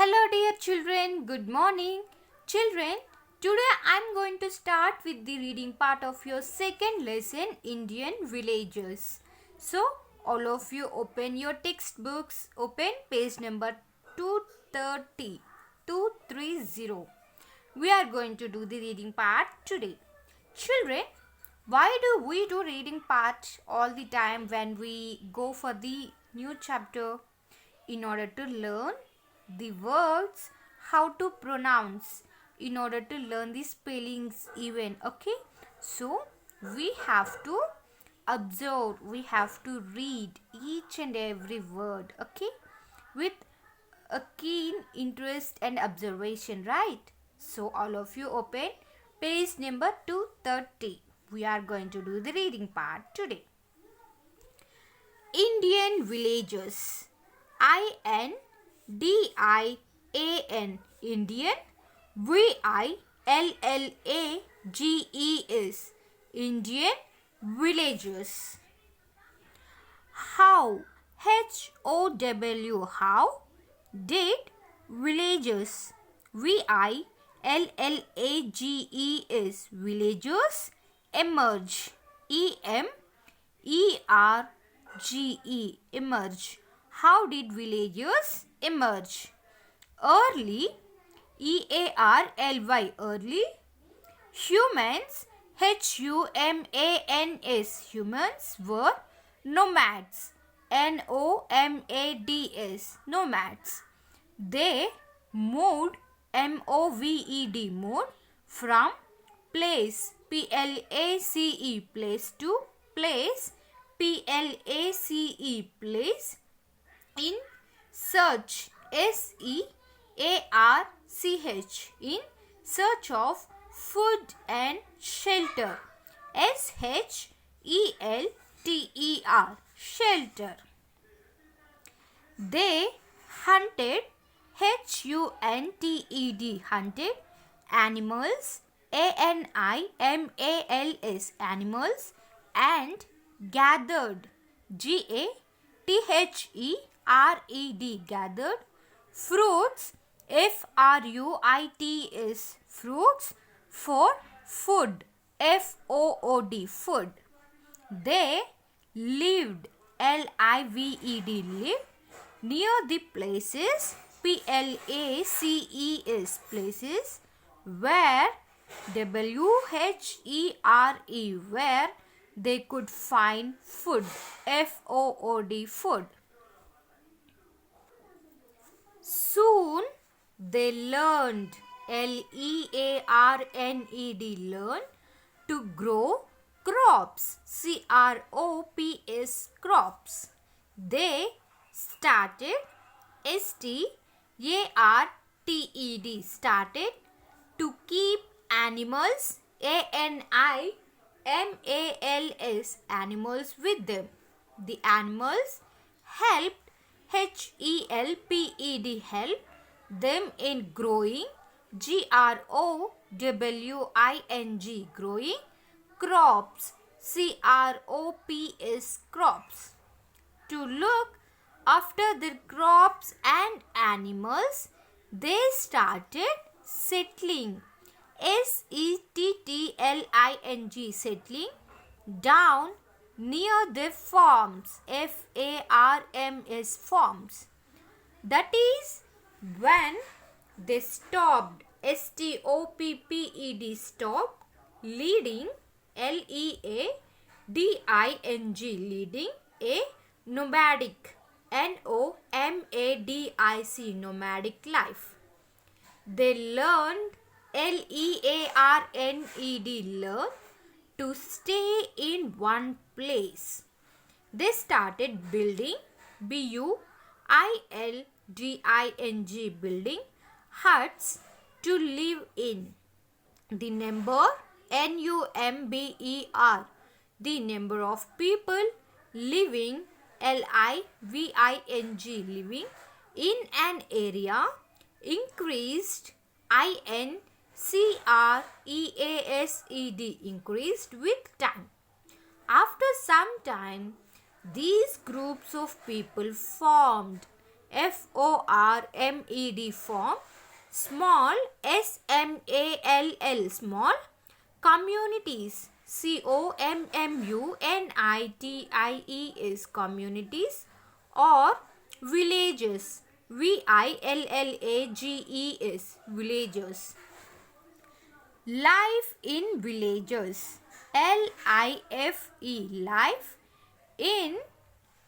Hello dear children, good morning. Children, today I am going to start with the reading part of your second lesson, Indian Villages. So, all of you open your textbooks, open page number 230, 230. We are going to do the reading part today. Children, why do we do reading part all the time when we go for the new chapter? In order to learn the words, how to pronounce, in order to learn the spellings even. Okay, so we have to observe, we have to read each and every word, okay, with a keen interest and observation, right? So all of you open page number 230. We are going to do the reading part today. Indian villages. Indian, Indian, Villages, Indian villages. How, How, how did villages, Villages, villages emerge, Emerge, emerge. How did villages emerge? Early, Early, early. Humans, Humans, humans were nomads, Nomads, nomads. They moved, moved from place, place to place, place, in search, Search, in search of food and shelter, Shelter, shelter. They hunted, hunted animals, Animals, animals, and gathered, gathered fruits, Fruits, fruits for food, Food, food. They lived, lived near the places, places where, where they could find food, Food, food. Soon they learned, learned to grow crops, crops. They started, started to keep animals, animals with them. The animals helped, help them in growing, growing crops, crops. To look after their crops and animals, they started settling, settling down near their farms, farms. That is when they stopped, stopped leading, leading a nomadic, nomadic life. They learned, learn to stay in one place. They started building, building huts to live in. The number, the number of people living, living in an area increased, increased with time. After some time, these groups of people formed, FORMED form, small SMALL small, communities COMMUNITIES communities, or villages VILLAGES villages. Life in villages LIFE life, in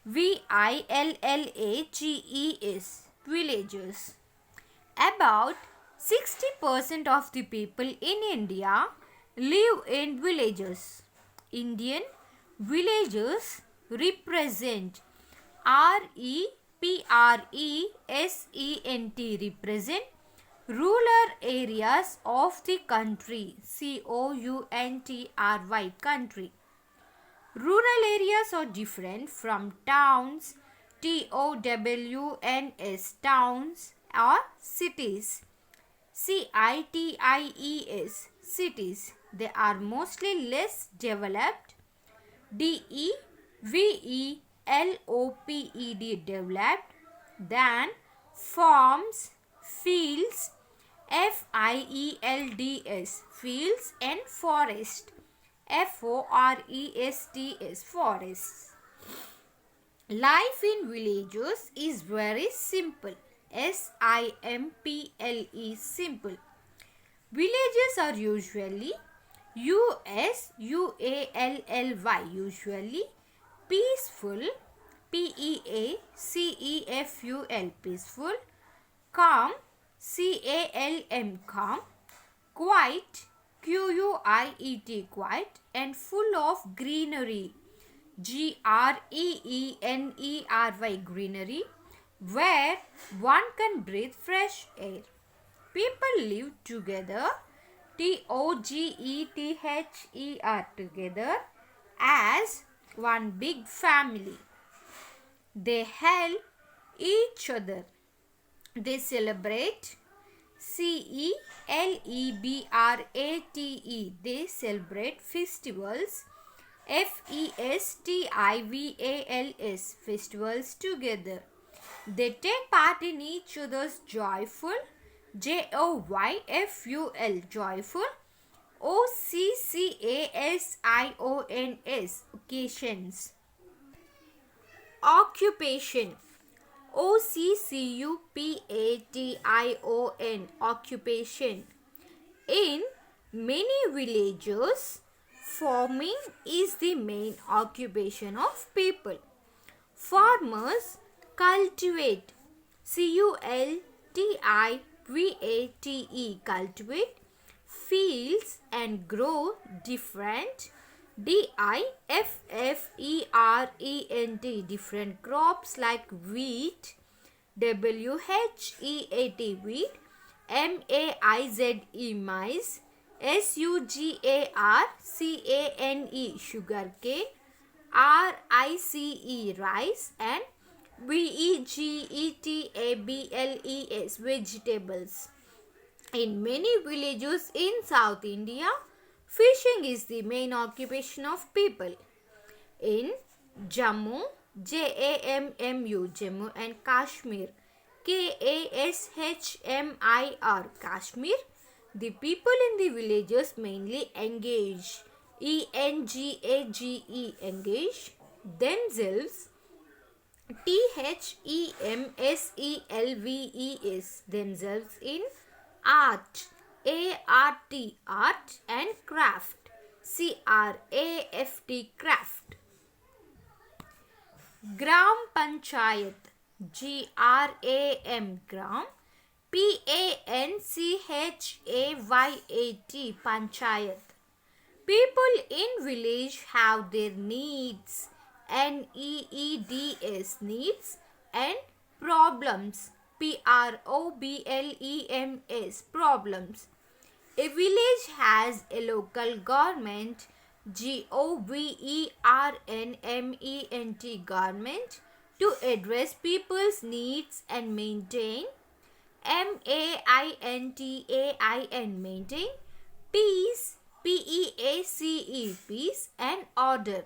VILLAGES villages. About 60% of the people in India live in villages. Indian villages represent represent rural areas of the country country. Rural areas are different from towns towns or cities cities. They are mostly less developed developed than farms, fields fields and forest forests. Life in villages is very simple. Simple. Villages are usually usually peaceful peaceful, calm calm, quiet quiet, and full of greenery greenery, where one can breathe fresh air. People live together together as one big family. They help each other. They celebrate They celebrate festivals festivals together. They take part in each other's joyful joyful occasions. Occupation occupation. In many villages, farming is the main occupation of people. Farmers cultivate cultivate fields and grow different different crops like wheat wheat, maize, sugarcane, rice, and vegetables. In many villages in South India, fishing is the main occupation of people. In Jammu, Jammu and Kashmir, Kashmir, the people in the villages mainly engage themselves themselves in art art and craft craft. Gram Panchayat Gram Panchayat. People in village have their needs needs and problems problems. A village has a local government government to address people's needs and maintain maintain peace peace and order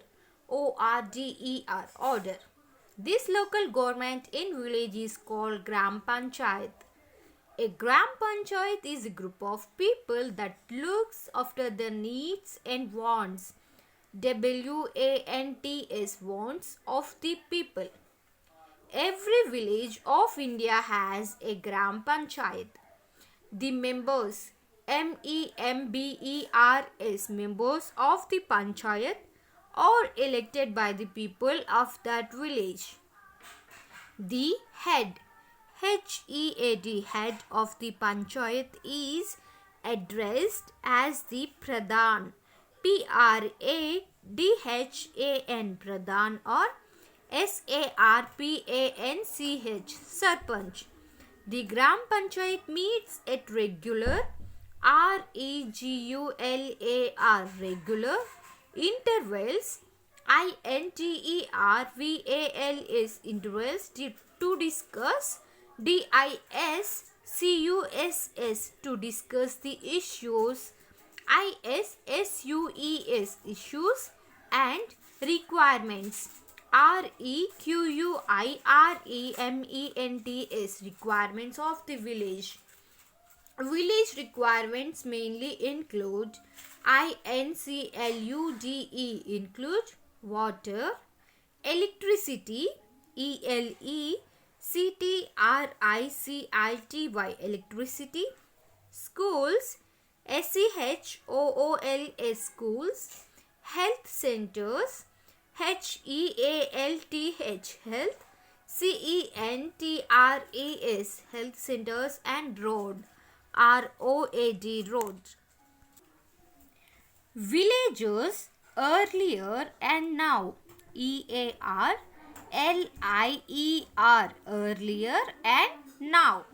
order. This local government in village is called Gram Panchayat. A Gram Panchayat is a group of people that looks after the needs and wants. WANTS, wants of the people. Every village of India has a Gram Panchayat. The members, MEMBERS, members of the Panchayat, are elected by the people of that village. The head, head of the Panchayat is addressed as the Pradhan, PRADHAN, Pradhan, or SARPANCH, Sarpanch. The Gram Panchayat meets at regular regular intervals, intervals to discuss DISCUSS to discuss the issues, issues and requirements, requirements, requirements of the village. Village requirements mainly include include water, electricity, electricity, schools, schools, health centers, health, health centers, and road, road. Villagers earlier and now, earlier and now.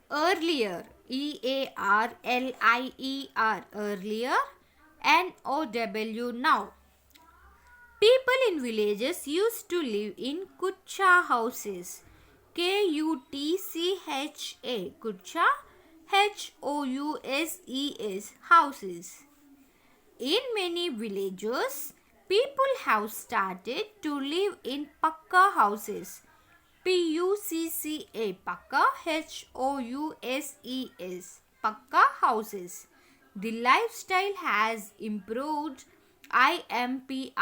Earlier, earlier, NOW, now. People in villages used to live in Kutcha houses. KUTCHA, Kutcha, HOUSES, houses. In many villages, people have started to live in Pakka houses. PUCCA, Pakka, HOUSES, Pakka houses. The lifestyle has improved, IMPROVED,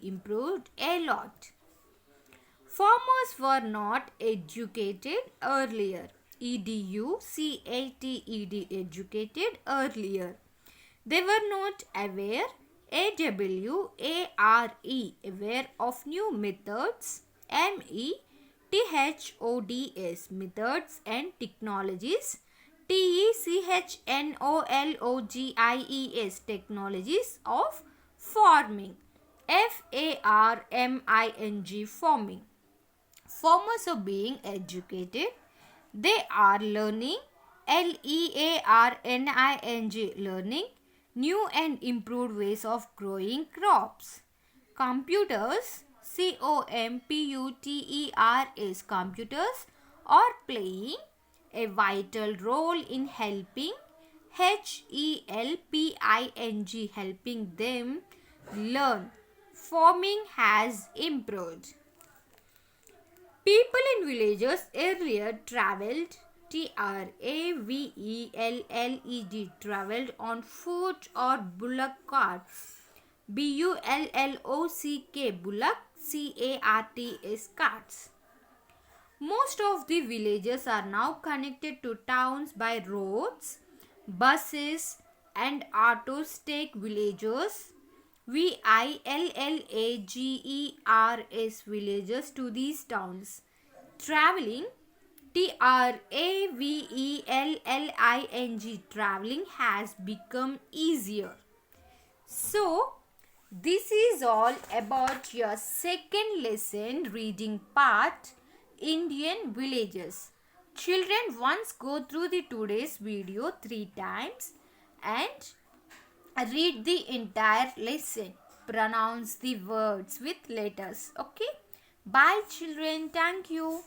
improved a lot. Farmers were not educated earlier. EDUCATED, educated earlier. They were not aware, aware of new methods, methods, methods and technologies, technologies, technologies of farming, farming, farming. Farmers are being educated. They are learning, learning, learning new and improved ways of growing crops. Computers, computers, computers are playing a vital role in helping, helping them learn. Farming has improved. People in villages earlier travelled, travelled on foot or bullock carts, BULLOCK, bullock, CARTS, carts. Most of the villages are now connected to towns by roads, buses and autos take villagers, VILLAGERS, villagers to these towns. Traveling, TRAVELLING, traveling has become easier. So, this is all about your second lesson reading part, Indian villages. Children, once go through the today's video 3 times and read the entire lesson. Pronounce the words with letters. Okay. Bye children. Thank you.